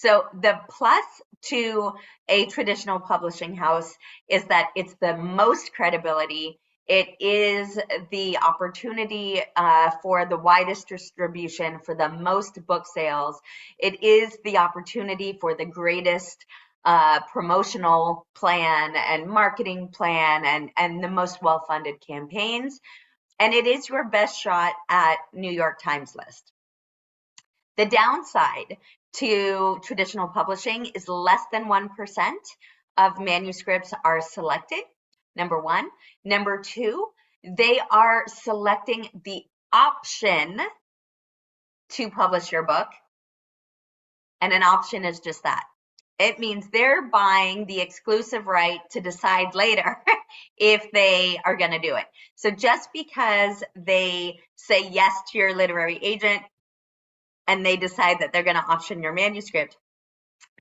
So the plus to a traditional publishing house is that it's the most credibility. It is the opportunity for the widest distribution, for the most book sales. It is the opportunity for the greatest promotional plan and marketing plan and the most well-funded campaigns. And it is your best shot at New York Times list. The downside to traditional publishing is less than 1% of manuscripts are selected, number one. Number two, they are selecting the option to publish your book. And an option is just that. It means they're buying the exclusive right to decide later if they are going to do it. So just because they say yes to your literary agent and they decide that they're going to option your manuscript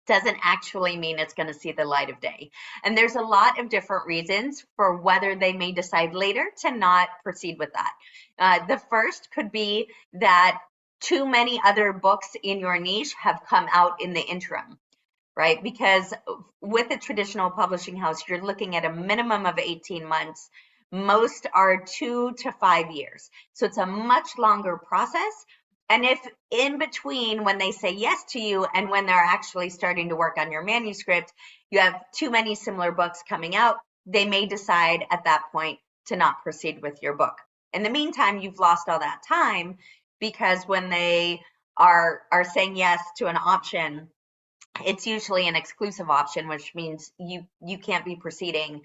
doesn't actually mean it's going to see the light of day. And there's a lot of different reasons for whether they may decide later to not proceed with that. The first could be that too many other books in your niche have come out in the interim, right? Because with a traditional publishing house, you're looking at a minimum of 18 months. Most are 2 to 5 years. So it's a much longer process. And if in between when they say yes to you and when they're actually starting to work on your manuscript, you have too many similar books coming out, they may decide at that point to not proceed with your book. In the meantime, you've lost all that time because when they are saying yes to an option, it's usually an exclusive option, which means you can't be proceeding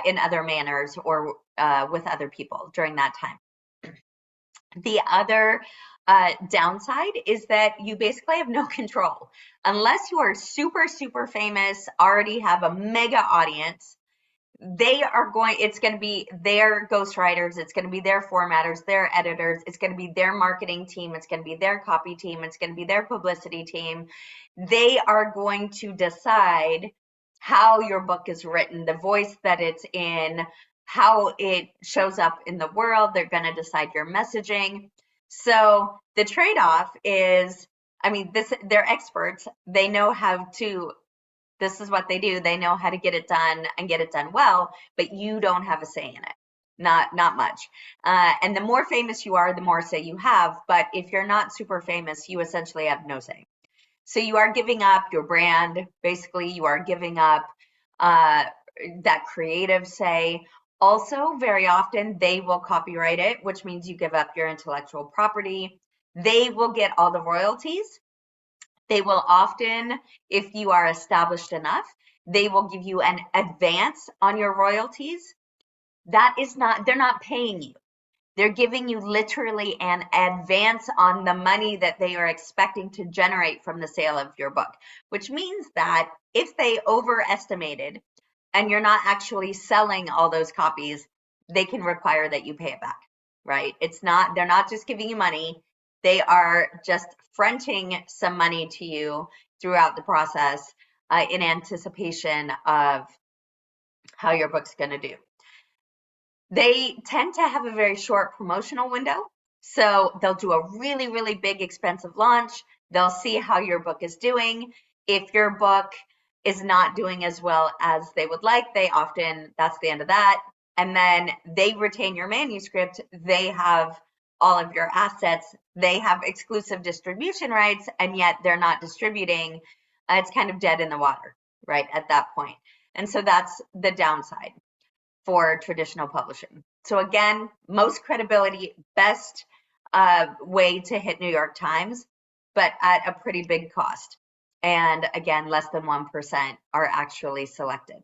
in other manners or with other people during that time. The other downside is that you basically have no control. Unless you are super, super famous, already have a mega audience, it's going to be their ghostwriters, it's going to be their formatters, their editors, it's going to be their marketing team, it's going to be their copy team, it's going to be their publicity team. They are going to decide how your book is written, the voice that it's in, how it shows up in the world. They're going to decide your messaging. So the trade-off is, they're experts. They know how to, this is what they do. They know how to get it done and get it done well, but you don't have a say in it. Not much. And the more famous you are, the more say you have. But if you're not super famous, you essentially have no say. So you are giving up your brand. Basically, you are giving up that creative say. Also, very often, they will copyright it, which means you give up your intellectual property. They will get all the royalties. They will often, if you are established enough, they will give you an advance on your royalties. They're not paying you. They're giving you literally an advance on the money that they are expecting to generate from the sale of your book, which means that if they overestimated and you're not actually selling all those copies, they can require that you pay it back, right? They're not just giving you money. They are just fronting some money to you throughout the process in anticipation of how your book's going to do. They tend to have a very short promotional window. So they'll do a really, really big, expensive launch. They'll see how your book is doing. If your book is not doing as well as they would like, that's the end of that. And then they retain your manuscript. They have all of your assets. They have exclusive distribution rights, and yet they're not distributing. It's kind of dead in the water, right, at that point. And so that's the downside for traditional publishing. So again, most credibility, best way to hit New York Times, but at a pretty big cost. And again, less than 1% are actually selected.